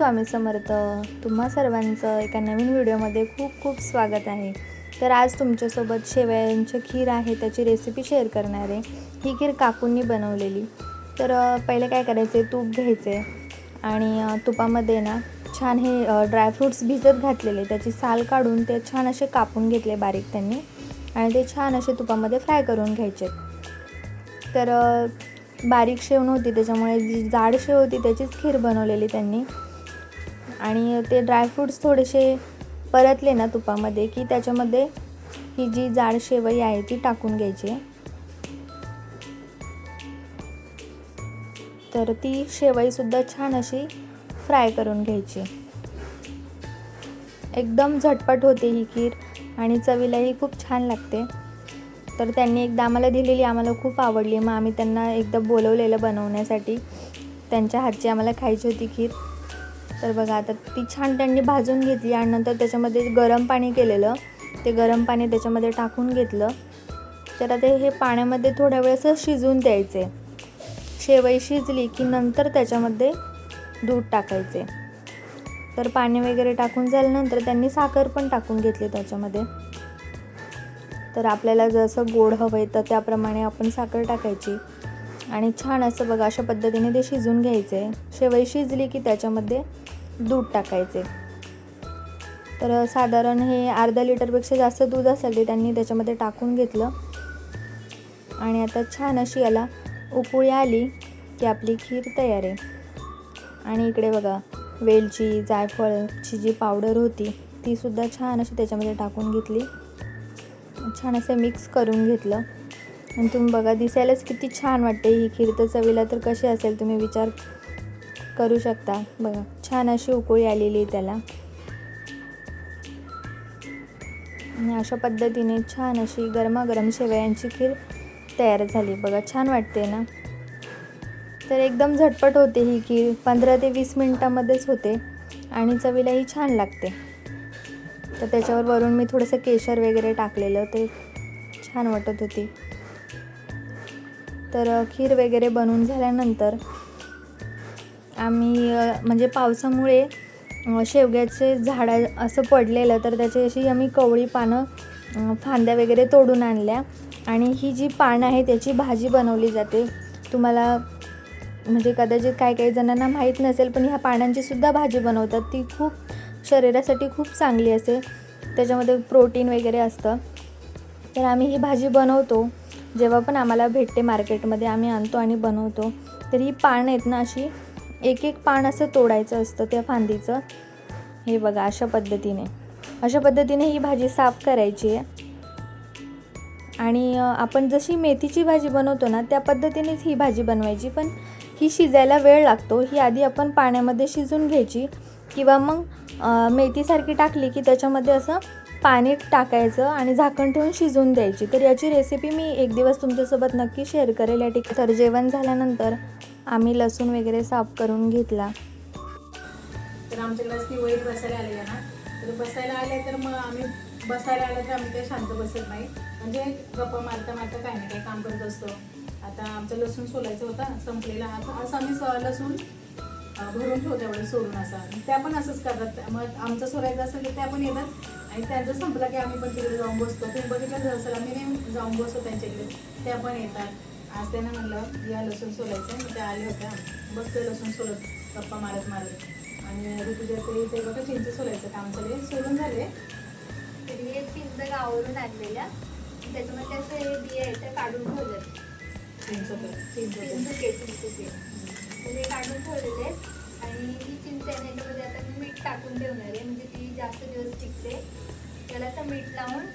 स्वामी समर्थ. तुम्हा सर्वांचं एका नवीन व्हिडिओमध्ये खूप खूप स्वागत आहे. तर आज तुमच्यासोबत शेवयांची खीर आहे त्याची रेसिपी शेअर करणार आहे. ही खीर काकूंनी बनवलेली. तर पहिले काय करायचे, तूप घ्यायचे आणि तुपामध्ये ना छान हे ड्रायफ्रूट्स भिजत घातलेले त्याची साल काढून ते छान असे कापून घेतले बारीक त्यांनी आणि ते छान असे तुपामध्ये फ्राय करून घ्यायचे. तर बारीक शेव नव्हती त्याच्यामुळे जी जाड शेव होती त्याचीच खीर बनवलेली त्यांनी. आणि ते ड्रायफ्रूट्स थोडेसे परतले ना तुपामध्ये की त्याच्यामध्ये ही जी जाड शेवई आहे ती टाकून घ्यायची. तर ती शेवईसुद्धा छान अशी फ्राय करून घ्यायची. एकदम झटपट होते ही खीर आणि चवीलाही खूप छान लागते. तर त्यांनी एकदा आम्हाला दिलेली, आम्हाला खूप आवडली. मग आम्ही त्यांना एकदा बोलवलेलं बनवण्यासाठी. त्यांच्या हातची आम्हाला खायची होती खीर. तर बघा आता ती छान त्यांनी भाजून घेतली आणि नंतर त्याच्यामध्ये गरम पाणी केलेलं ते गरम पाणी त्याच्यामध्ये टाकून घेतलं. तर आता हे पाण्यामध्ये थोड्या वेळ असं शिजून द्यायचे. शेवई शिजली की नंतर त्याच्यामध्ये दूध टाकायचे. तर पाणी वगैरे टाकून झाल्यानंतर त्यांनी साखर पण टाकून घेतली त्याच्यामध्ये. तर आपल्याला जसं गोड हवं आहे तर त्याप्रमाणे आपण साखर टाकायची आणि छान असं बघा अशा पद्धतीने ते शिजून घ्यायचे. शेवई शिजली की त्याच्यामध्ये दूध टाकायचे. तर साधारण हे अर्धा लिटरपेक्षा जास्त दूध असेल ते त्यांनी त्याच्यामध्ये टाकून घेतलं आणि आता छान अशी याला उकळी आली की आपली खीर तयार आहे. आणि इकडे बघा वेलची जायफळची जी पावडर होती तीसुद्धा छान अशी त्याच्यामध्ये टाकून घेतली. छान असं मिक्स करून घेतलं आणि तुम्ही बघा दिसायलाच किती छान वाटते ही खीर. तर चवीला तर कशी असेल तुम्ही विचार करू शकता. बघा छान अशी उकळी आलेली आहे त्याला आणि अशा पद्धतीने छान अशी गरमागरम शेवयांची खीर तयार झाली. बघा छान वाटते ना. तर एकदम झटपट होते ही खीर, 15 ते 20 मिनटामध्येच होते आणि चवीलाही छान लागते. तर त्याच्यावर वरून मी थोडंसं केशर वगैरे टाकलेलं, ते छान वाटत होती. तर खीर वगैरे बनवून झाल्यानंतर आम्ही म्हणजे पावसामुळे शेवग्याचे झाडं असं पडलेलं तर त्याची अशी आम्ही कवळी पानं फांद्या वगैरे तोडून आणल्या आणि ही जी पानं आहे त्याची भाजी बनवली जाते. तुम्हाला म्हणजे कदाचित काही जणांना माहीत नसेल पण ह्या पानांची सुद्धा भाजी बनवतात. ती खूप शरीरासाठी खूप चांगली असते, त्याच्यामध्ये प्रोटीन वगैरे असतं. तर आम्ही ही भाजी बनवतो जेव्हा पण आम्हाला भेटते मार्केटमध्ये आम्ही आणतो आणि बनवतो. तर ही पानं आहेत ना अशी एक एक पान असं तोडायचं असतं त्या फांदीचं. हे बघा अशा पद्धतीने ही भाजी साफ करायची आहे आणि आपण जशी मेथीची भाजी बनवतो ना त्या पद्धतीनेच ही भाजी बनवायची. पण ही शिजायला वेळ लागतो. ही आधी आपण पाण्यामध्ये शिजून घ्यायची किंवा मग मेथीसारखी टाकली की त्याच्यामध्ये असं पाणी टाकायचं आणि झाकण ठेवून शिजवून द्यायची. तर याची रेसिपी मी एक दिवस तुमच्यासोबत नक्की शेअर करेल या ठिकाणी. तर जेवण झाल्यानंतर आम्ही लसूण वगैरे साफ करून घेतला. तर आमच्याकडे ती वैर बसायला आली आहे ना, तर बसायला आले तर मग आम्ही बसायला आलं तर आम्ही काही शांत बसत नाही. म्हणजे गप्पा मारता मारता काही ना काही काम करत असतो. आता आमचं लसूण सोलायचं होता संपलेला. आता असं आम्ही लसूण भरून ठेवतो एवढं सोडून असं. त्या पण असंच करतात. मग आमचं सोलायचं असेल तर त्या पण येतात आणि त्यांचं संपलं की आम्ही पण तिकडे जाऊन बसतो. तुम्ही बघितलं असेल आम्ही नाही जाऊन बसतो त्यांच्याकडे, त्या पण येतात. आज त्यांना म्हणलं या लसूण सोलायचं, मग त्या आल्या होत्या. बसतो लसूण सोलत गप्पा मारत आणि ऋतुजा ते बघा चिंच सोलायचं काम चालू सोडून झाले. तर हे चिंच गावावरून आणलेल्या त्याच्यामध्ये असं हे बिया आहेत त्या काढून ठेवले. चिंचुके ते काढून ठेवलेले आणि ही चिंच आहे त्याच्यामध्ये आता मी मीठ टाकून ठेवणार आहे म्हणजे ती जास्त दिवस टिकते. त्याला असं मीठ लावून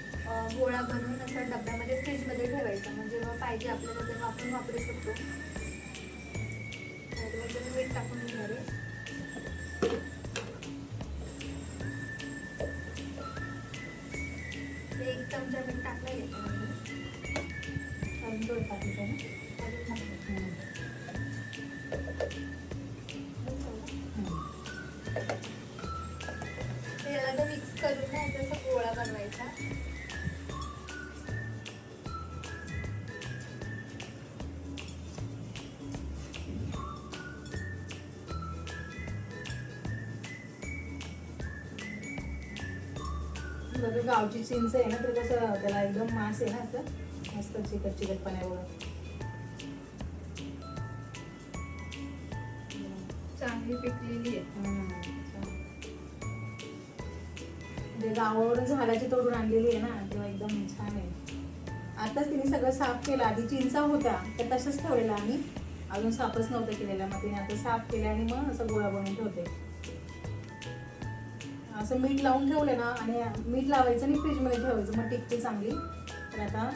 गोळा बनवून असं डब्यामध्ये फ्रीजमध्ये ठेवायचं. म्हणजे जेव्हा पाहिजे आपल्याला तेव्हा आपण वापरू शकतो. त्याच्यामध्ये मीठ टाकून घेणार आहे. एक चमचा मीठ टाकलं घेतो अजून थोडं टाकायचं याला तर मिक्स करून ना जसं गोळा बनवायचा. जर गावची चिंच आहे ना तर कसं त्याला एकदम मांस आहे ना असं मस्त चिकट चिकटपणा आहे बघा. चांगली पिकलेली आहे. म्हणजे गावावरून झाडाची तोडून आणलेली आहे ना तेव्हा एकदम छान आहे. आताच तिने सगळं साफ केलं. आधी चिंचा होता तर तसंच ठेवलेला आम्ही, अजून साफच नव्हतं केलेला. मग तिने आता साफ केलं आणि मग असं गोळा बनवून ठेवते. असं मीठ लावून ठेवलं ना आणि मीठ लावायचं आणि फ्रीजमध्ये ठेवायचं मग टिकते चांगली. तर आता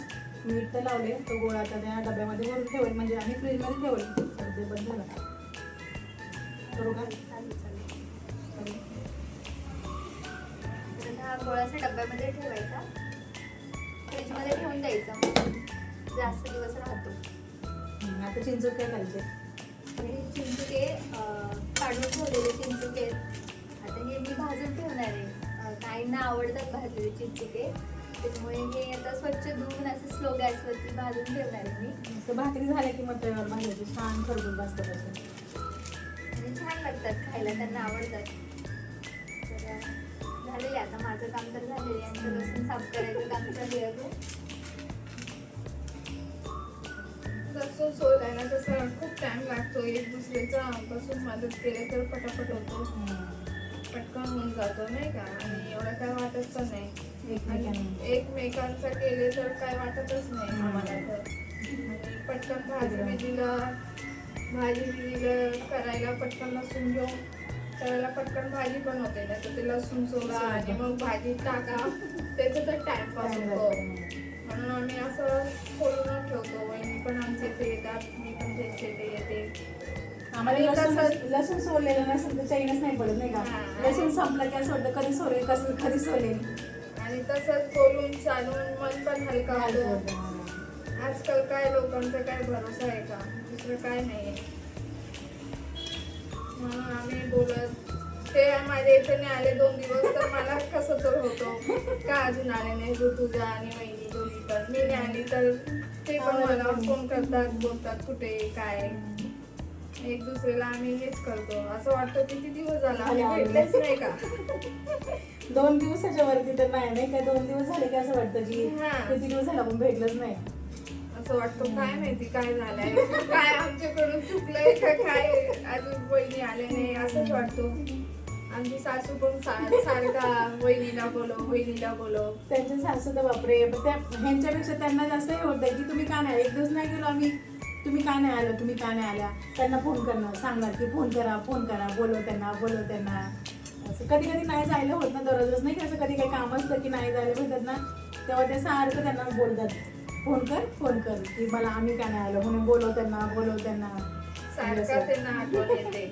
मीठ तर लावले तो गोळा आता त्या डब्यामध्ये भरून ठेवेल म्हणजे आम्ही फ्रीजमध्ये ठेवले. तर ते बंद झालं करू का? तर हा गोळाचा डब्यामध्ये ठेवायचा, फ्रीजमध्ये ठेवून द्यायचा, जास्त दिवस राहतो. आता चिंच काय करायचे? हे चिंचुके काढून ठेवलेले चिंचुके. आता हे मी भाजून ठेवणार आहे. काहींना आवडतात भाजलेले चिंचुके, त्यामुळे हे आता स्वच्छ धुवून असं स्लो गॅसवरती भाजून ठेवणार आहे मी. असं भाकरी झाल्या की मग तव्यावर भाजायचे छान खरडून भाजतात असे. आणि छान लागतात खायला, त्यांना आवडतात. तर झालेले आता माझं काम तर झालेलं आहे. आणि लसूण साफ करायचं काम चालू आहे. लसूण सोलाय ना तसं खूप टाइम लागतो. एक दुसऱ्याचा पासून मदत केली तर पटापट होतो, पटकन होऊन जातो नाही का. आणि एवढं काय वाटत पण नाही. आणि एकमेकांचं केले तर काय वाटतच नाही आम्हाला तर. आणि पटकन भाजी बिजीला करायला पटकन लसूण घेऊन त्यावेळेला पटकन भाजी पण होते. नाही तर ते लसूण सोला आणि मग भाजी टाका, त्याचं तर टाइमपास होतो. म्हणून आम्ही असं खोलून ठेवतो. वहिनी पण आमच्या इथे येतात, मी पण त्यांच्या इथे येते. आम्हाला लसूण सोललेलं नसेल तर चैनच नाही पडत नाही का. लसूण संपलं की असं वाटतं कधी सोलेल कसं कधी सोलेल. आणि तसंच बोलून चालून मन पण हलका होतो. आजकाल काय लोकांचा काय भरोसा आहे का, दुसरं काय नाही आहे. म्हणून आम्ही बोलत ते माझ्या इथे नाही आले 2 दिवस तर मला कसं तर होतो का अजून आले नाही ऋतुजा आणि वहिनी दोघी. तर मी नाही आली तर ते पण मला फोन करतात, बोलतात कुठे काय. एक दुसऱ्याला आम्ही हेच करतो. असं वाटतं किती दिवस झाला आम्ही भेटलेच नाही का. 2 दिवसाच्या वरती तर नाही का. 2 दिवस झाले की असं वाटतं की हा. किती दिवस झाला पण भेटलंच नाही. असं वाटतं काय माहिती काय झालंय, काय आमच्याकडून चुकलंय का काय, अजून वहिनी आले नाही असंच वाटतो. आमची सासू पण सारखा वहिनीला बोलव. त्यांच्या सासू तर बापरे, पण त्या ह्यांच्यापेक्षा त्यांना जास्त हे होतं की तुम्ही का नाही. एक दिवस नाही गेलो आम्ही, तुम्ही का नाही आलं, तुम्ही का नाही आल्या. त्यांना फोन करणं, सांगणार की फोन करा, बोलव त्यांना. असं कधी कधी नाही जायला होत ना दररोजच नाही की. असं कधी काही काम असतं की नाही जायला भेटत ना, तेव्हा ते सारखं त्यांना बोलतात फोन कर की मला आम्ही का नाही आलो म्हणून बोलव त्यांना. सारखा त्यांना आठवण येते.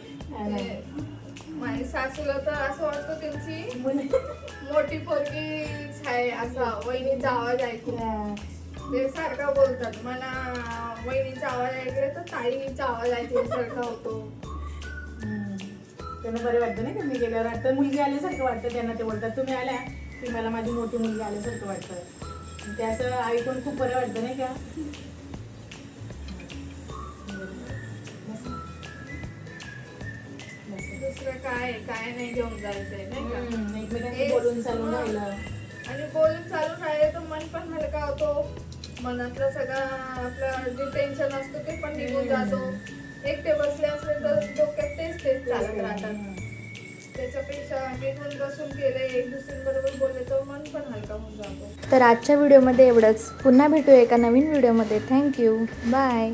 माझ्या सासूला तर असं वाटतं त्यांची मोठी पोरगीच आहे असा वहिनीचा आवाज ऐकून. ते सारखा बोलतात, मला वहिनीचा आवाज ऐकले तर ताईचा आवाज ऐकल्यासारखा होतो. त्यांना बरं वाटतं नाही का मी गेल्यावर. वाटतं मुलगी आल्यासारखं वाटतं त्यांना. ते बोलतात तुम्ही आल्या की मला माझी मोठी मुलगी आल्यासारखं वाटतं. ते असं ऐकून खूप बरं वाटतं नाही का. दुसरं काय नाही घेऊन जायचंय नाही का. एकमेकांशी बोलून चालून राहिलं आणि बोलून चालून राहिले तर मन पण हलका होतो. मनातलं सगळं आपलं जे टेन्शन असतं ते पण निघून जातो. एकटे बसले असले तर डोक्यात तेच चालत राहतात. त्याच्यापेक्षा निघून बसून केले, एक दुसऱ्यांबरोबर बोलले तर मन पण हलका होऊन जातो. तर आजच्या व्हिडिओमध्ये एवढंच. पुन्हा भेटूया एका नवीन व्हिडिओमध्ये. थँक्यू. बाय.